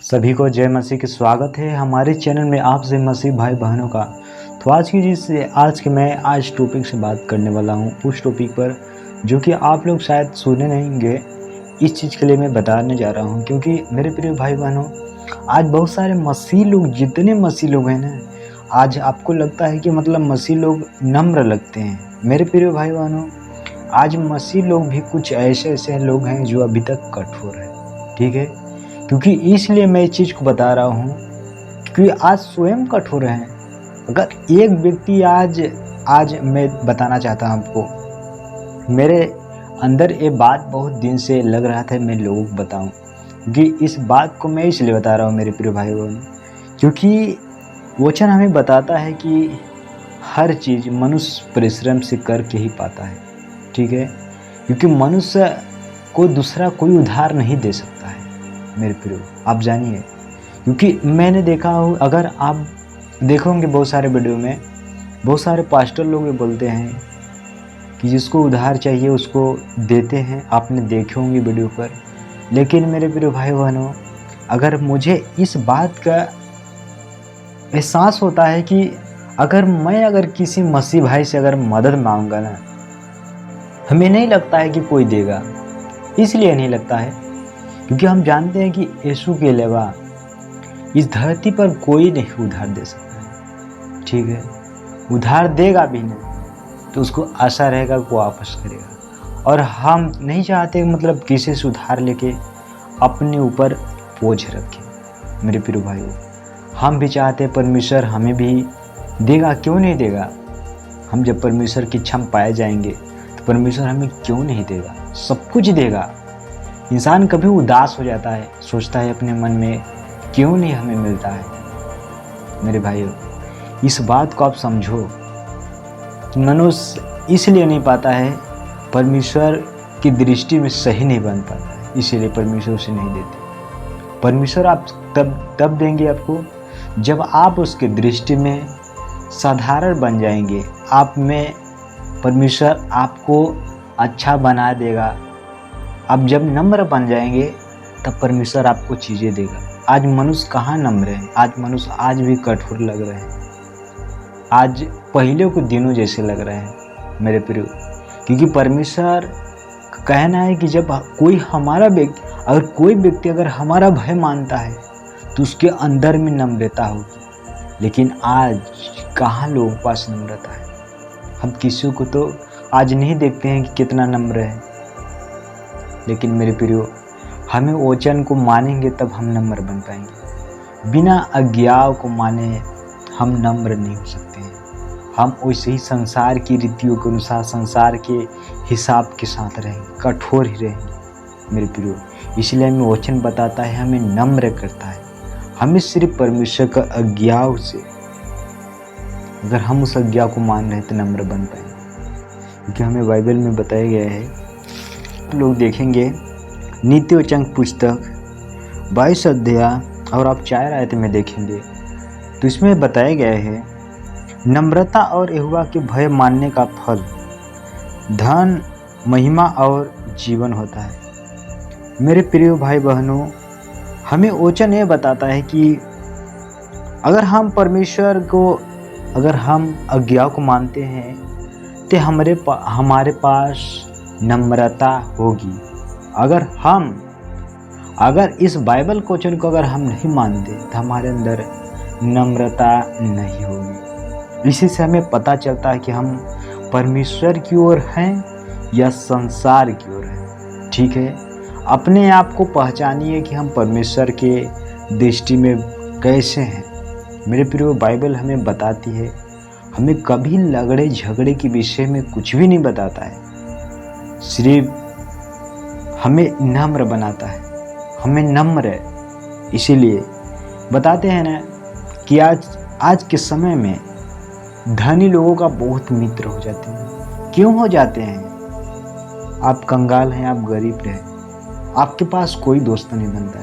सभी को जय मसीह की स्वागत है हमारे चैनल में आप से मसीह भाई बहनों का। तो आज टॉपिक से बात करने वाला हूँ उस टॉपिक पर जो कि आप लोग शायद सुने नहीं होंगे। इस चीज़ के लिए मैं बताने जा रहा हूँ क्योंकि मेरे प्रिय भाई बहनों, आज बहुत सारे मसीह लोग, जितने मसीह लोग हैं ना, आज आपको लगता है कि मतलब मसीह लोग नम्र लगते हैं। मेरे प्रिय भाई बहनों, आज मसीह लोग भी कुछ ऐसे ऐसे लोग हैं जो अभी तक कठोर है। ठीक है, क्योंकि इसलिए मैं इस चीज़ को बता रहा हूँ क्योंकि आज स्वयं कठोर हैं। अगर एक व्यक्ति आज मैं बताना चाहता हूँ आपको, मेरे अंदर ये बात बहुत दिन से लग रहा था मैं लोगों को बताऊं, क्योंकि इस बात को मैं इसलिए बता रहा हूँ मेरे प्रिय भाई बहन, क्योंकि वचन हमें बताता है कि हर चीज़ मनुष्य परिश्रम से करके ही पाता है। ठीक है, क्योंकि मनुष्य को दूसरा कोई उधार नहीं दे सकता है मेरे प्रियो, आप जानिए। क्योंकि मैंने देखा हो, अगर आप देखोगे बहुत सारे वीडियो में बहुत सारे पास्टर लोग ये बोलते हैं कि जिसको उधार चाहिए उसको देते हैं, आपने देखे होंगे वीडियो पर। लेकिन मेरे प्रिय भाई बहनों, अगर मुझे इस बात का एहसास होता है कि अगर किसी मसीह भाई से अगर मदद मांगूंगा ना, हमें नहीं लगता है कि कोई देगा। इसलिए नहीं लगता है क्योंकि हम जानते हैं कि यीशु के अलावा इस धरती पर कोई नहीं उधार दे सकता है। ठीक है, उधार देगा भी नहीं तो उसको आशा रहेगा वो वापस करेगा। और हम नहीं चाहते मतलब किसी से उधार लेके अपने ऊपर बोझ रखें। मेरे प्रिय भाइयों, हम भी चाहते परमेश्वर हमें भी देगा, क्यों नहीं देगा। हम जब परमेश्वर की क्षम पाए जाएंगे तो परमेश्वर हमें क्यों नहीं देगा, सब कुछ देगा। इंसान कभी उदास हो जाता है, सोचता है अपने मन में क्यों नहीं हमें मिलता है। मेरे भाइयों, इस बात को आप समझो कि मनुष्य इसलिए नहीं पाता है, परमेश्वर की दृष्टि में सही नहीं बन पाता है, इसीलिए परमेश्वर उसे नहीं देते। परमेश्वर आप तब देंगे आपको जब आप उसके दृष्टि में साधारण बन जाएंगे। आप में परमेश्वर आपको अच्छा बना देगा। आप जब नम्र बन जाएंगे तब परमेश्वर आपको चीज़ें देगा। आज मनुष्य कहाँ नम्र है, आज मनुष्य आज भी कठोर लग रहे हैं, आज पहले के दिनों जैसे लग रहे हैं मेरे प्रिय। क्योंकि परमेश्वर का कहना है कि जब कोई व्यक्ति अगर हमारा भय मानता है तो उसके अंदर में नम्रता होगी। लेकिन आज कहाँ लोगों के पास नम्रता है। हम किसी को तो आज नहीं देखते हैं कि कितना नम्र है। लेकिन मेरे प्रियो, हमें वचन को मानेंगे तब हम नम्र बन पाएंगे। बिना आज्ञा को माने हम नम्र नहीं हो सकते हैं। हम वैसे ही संसार की रीतियों के अनुसार, संसार के हिसाब के साथ रहेंगे, कठोर ही रहेंगे मेरे प्रियो। इसलिए हमें वचन बताता है, हमें नम्र करता है। हमें सिर्फ परमेश्वर का आज्ञा से, अगर हम उस आज्ञा को मान रहे हैं तो नम्र बन पाएंगे। क्योंकि हमें बाइबल में बताया गया है, लोग देखेंगे नीति वचन पुस्तक 22 अध्याय और आप 4 आयत में देखेंगे तो इसमें बताया गया है, नम्रता और यहोवा के भय मानने का फल धन, महिमा और जीवन होता है। मेरे प्रिय भाई बहनों, हमें वचन ये बताता है कि अगर हम परमेश्वर को, अगर हम आज्ञा को मानते हैं तो हमारे पास नम्रता होगी। अगर इस बाइबल के वचन को अगर हम नहीं मानते तो हमारे अंदर नम्रता नहीं होगी। इसी से हमें पता चलता है कि हम परमेश्वर की ओर हैं या संसार की ओर हैं। ठीक है, अपने आप को पहचानिए कि हम परमेश्वर के दृष्टि में कैसे हैं। मेरे प्रिय, बाइबल हमें बताती है, हमें कभी लड़ाई झगड़े के विषय में कुछ भी नहीं बताता है, सिर्फ हमें नम्र बनाता है। हमें नम्र है, इसीलिए बताते हैं ना कि आज के समय में धनी लोगों का बहुत मित्र हो जाते हैं। क्यों हो जाते हैं? आप कंगाल हैं, आप गरीब हैं, आपके पास कोई दोस्त नहीं बनता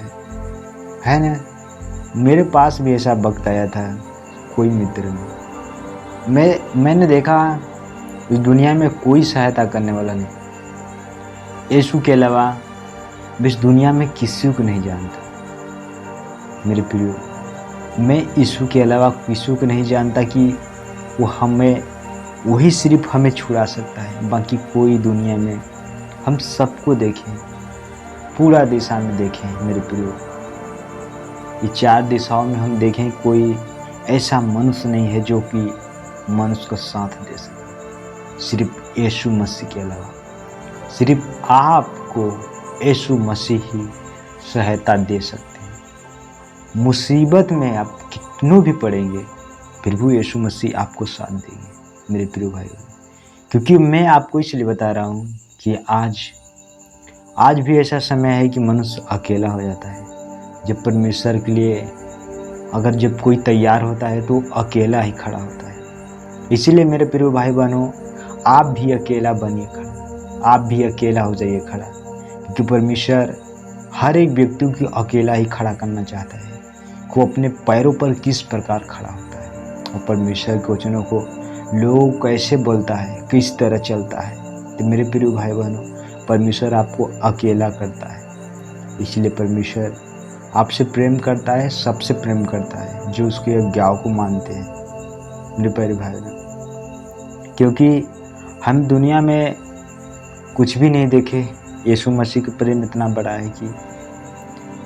है ना। मेरे पास भी ऐसा वक्त आया था, कोई मित्र नहीं। मैंने देखा इस दुनिया में कोई सहायता करने वाला नहीं। यीशु के अलावा इस दुनिया में किसी को नहीं जानता। मेरे प्रियो, मैं यीशु के अलावा किसी को नहीं जानता कि वही सिर्फ हमें छुड़ा सकता है। बाकी कोई दुनिया में हम सबको देखें, पूरा दिशा में देखें मेरे प्रियो, ये 4 दिशाओं में हम देखें, कोई ऐसा मनुष्य नहीं है जो कि मनुष्य का साथ दे सके, सिर्फ यीशु मसीह के अलावा। सिर्फ आपको यीशु मसीह ही सहायता दे सकते हैं। मुसीबत में आप कितनों भी पड़ेंगे, फिर भी यीशु मसीह आपको साथ देंगे मेरे प्रिय भाई। क्योंकि मैं आपको इसलिए बता रहा हूँ कि आज भी ऐसा समय है कि मनुष्य अकेला हो जाता है। जब परमेश्वर के लिए जब कोई तैयार होता है तो अकेला ही खड़ा होता है। इसीलिए मेरे प्रिय भाई बहनों, आप भी अकेला बनिए खड़ा, आप भी अकेला हो जाइए खड़ा, क्योंकि परमेश्वर हर एक व्यक्ति को अकेला ही खड़ा करना चाहता है कि वो अपने पैरों पर किस प्रकार खड़ा होता है और परमेश्वर के वचनों को लोग कैसे बोलता है, किस तरह चलता है। तो मेरे प्रिय भाई बहनों, परमेश्वर आपको अकेला करता है। इसलिए परमेश्वर आपसे प्रेम करता है, सबसे प्रेम करता है जो उसके आज्ञाओं को मानते हैं मेरे प्यारे भाई बहनों। क्योंकि हम दुनिया में कुछ भी नहीं देखे, यीशु मसीह का प्रेम इतना बड़ा है कि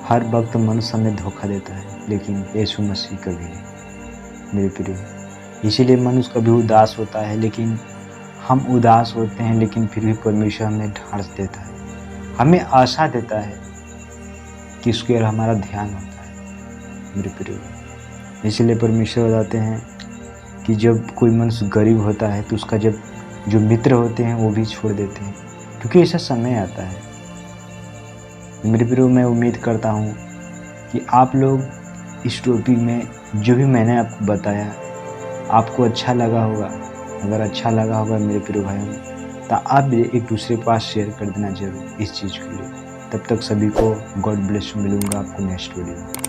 हर वक्त मनुष्य हमें धोखा देता है, लेकिन यीशु मसीह कभी नहीं मेरे प्रिय। इसीलिए मनुष्य कभी उदास होता है, लेकिन हम उदास होते हैं, लेकिन फिर भी परमेश्वर हमें ढांढस देता है, हमें आशा देता है कि उसके ओर हमारा ध्यान होता है मेरे प्रिय। इसलिए परमेश्वर बताते हैं कि जब कोई मनुष्य गरीब होता है तो उसका जो मित्र होते हैं वो भी छोड़ देते हैं, क्योंकि ऐसा समय आता है मेरे प्रियो। मैं उम्मीद करता हूँ कि आप लोग इस टॉपिक में जो भी मैंने आपको बताया आपको अच्छा लगा होगा। अगर अच्छा लगा होगा मेरे प्रिय भाइयों, तो आप भी एक दूसरे के पास शेयर कर देना जरूर इस चीज़ के लिए। तब तक सभी को गॉड ब्लेस। मिलूंगा आपको नेक्स्ट वीडियो में।